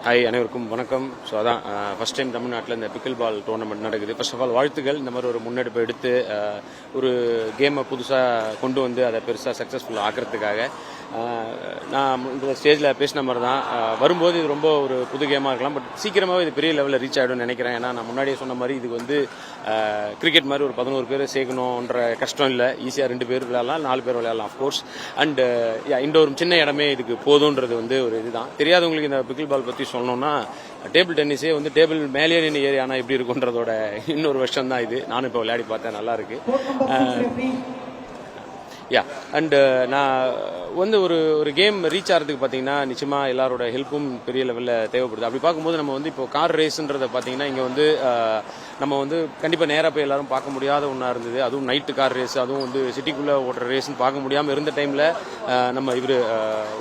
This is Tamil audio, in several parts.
ஹாய், அனைவருக்கும் வணக்கம். ஸோ அதான் ஃபஸ்ட் டைம் தமிழ்நாட்டில் இந்த பிக்கிள் பால் டோர்னமெண்ட் நடக்குது. ஃபர்ஸ்ட் ஆஃப் ஆல் வாழ்த்துக்கள். இந்த மாதிரி ஒரு முன்னெடுப்பை எடுத்து ஒரு கேமை புதுசாக கொண்டு வந்து அதை பெருசாக சக்ஸஸ்ஃபுல்லாக ஆக்கிறதுக்காக நான் இந்த ஸ்டேஜில் பேசின மாதிரி தான் வரும்போது இது ரொம்ப ஒரு புது கேமாக இருக்கலாம். பட் சீக்கிரமாகவே இது பெரிய லெவலில் ரீச் ஆகிடும்னு நினைக்கிறேன். ஏன்னா நான் முன்னாடியே சொன்ன மாதிரி இது வந்து கிரிக்கெட் மாதிரி ஒரு 11 பேர் சேர்க்கணுன்ற கஷ்டம் இல்லை. ஈஸியாக 2 பேர் விளையாடலாம், 4 பேர் விளையாடலாம் ஆஃப்கோர்ஸ். அண்ட் ஒரு சின்ன இடமே இதுக்கு போதுன்றது வந்து ஒரு இதுதான். தெரியாதவங்களுக்கு இந்த பிக்கிள் பால் பற்றி சொல்லணும்னா டேபிள் டென்னிஸே வந்து டேபிள் மேலேயே நின்று ஏறி ஆனால் எப்படி இருக்குன்றதோட இன்னொரு வருஷம் தான் இது. நானும் இப்போ விளையாடி பார்த்தேன், நல்லா இருக்கு. அண்ட் நான் வந்து ஒரு கேம் ரீச் ஆகிறதுக்கு பார்த்தீங்கன்னா நிச்சயமாக எல்லாரோட ஹெல்ப்பும் பெரிய லெவலில் தேவைப்படுது. அப்படி பார்க்கும்போது நம்ம வந்து இப்போ கார் ரேஸுன்றதை பார்த்தீங்கன்னா இங்கே வந்து நம்ம வந்து கண்டிப்பாக நேராக போய் எல்லாரும் பார்க்க முடியாத ஒன்றா இருந்தது. அதுவும் நைட்டு கார் ரேஸ், அதுவும் வந்து சிட்டிக்குள்ளே ஓட்டுற ரேஸ்ன்னு பார்க்க முடியாமல் இருந்த டைமில் நம்ம இவர்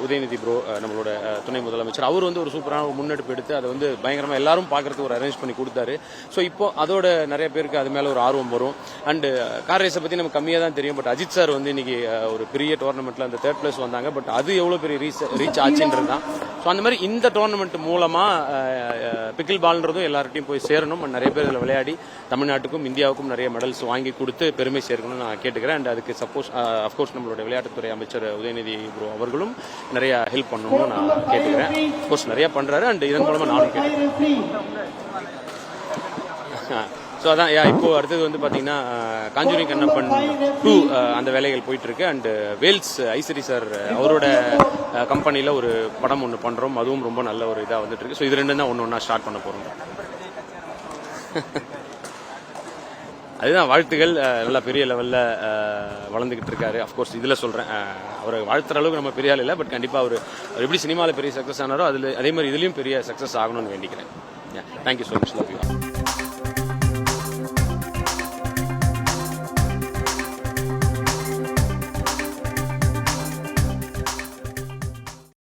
உதயநிதி ப்ரோ, நம்மளோட துணை முதலமைச்சர், அவர் வந்து ஒரு சூப்பரான ஒரு முன்னெடுப்பு எடுத்து அதை வந்து பயங்கரமாக எல்லாரும் பார்க்கறதுக்கு ஒரு அரேஞ்ச் பண்ணி கொடுத்தாரு. ஸோ இப்போ அதோட நிறைய பேருக்கு அது மேலே ஒரு ஆர்வம் வரும். அண்டு கார் ரேஸை பற்றி நமக்கு கம்மியாக தான் தெரியும். பட் அஜித் சார் வந்து இன்னைக்கு ஒரு பெரிய டோர்னமெண்ட்டில் அந்த 3rd place வந்தாங்க. பட் அது எவ்வளோ பெரிய ரீச் ஆச்சுன்றது தான். ஸோ அந்த மாதிரி இந்த டோர்னமெண்ட் மூலமாக பிக்கிள் பால்ன்றதும் எல்லார்ட்டையும் போய் சேரணும். நிறைய பேர் இதில் விளையாடி தமிழ்நாட்டுக்கும் இந்தியாவுக்கும் நிறைய மெடல்ஸ் வாங்கி கொடுத்து பெருமை சேர்க்கணும்னு நான் கேட்டுக்கிறேன். அண்ட் அதுக்கு அஃப்கோர்ஸ் நம்மளோட விளையாட்டுத்துறை அமைச்சர் உதயநிதி ப்ரோ அவர்களும் நிறைய ஹெல்ப் பண்ணணும்னு நான் கேட்டுக்கிறேன். அஃப்கோர்ஸ் நிறைய பண்ணுறாரு. அண்ட் இதன் மூலமாக நானும் கேட்டுக்கிறேன். ஸோ அதான் இப்போ அடுத்தது வந்து பார்த்தீங்கன்னா காஞ்சூரிங் கண்ணப்பன் 2 அந்த வேலைகள் போயிட்டு இருக்கு. அண்ட் வேல்ஸ் ஐசரி சார் அவரோட கம்பெனியில் ஒரு படம் ஒன்று பண்ணுறோம். அதுவும் ரொம்ப நல்ல ஒரு இதாக வந்துட்டு இருக்கு. ஸோ இது 2 தான் ஒன்று ஸ்டார்ட் பண்ண போகிறோம். அதுதான் வாழ்த்துகள். நல்லா பெரிய லெவலில் வளர்ந்துக்கிட்டு இருக்காரு. அஃப்கோர்ஸ் இதில் சொல்கிறேன், அவரை வாழ்த்துற அளவுக்கு நம்ம பெரிய ஆள் இல்லை. பட் கண்டிப்பாக அவர் எப்படி சினிமாவில் பெரிய சக்ஸஸ் ஆனாரோ அதே மாதிரி இதுலேயும் பெரிய சக்ஸஸ் ஆகணும்னு வேண்டிக்கிறேன். Thank you so much. Love you.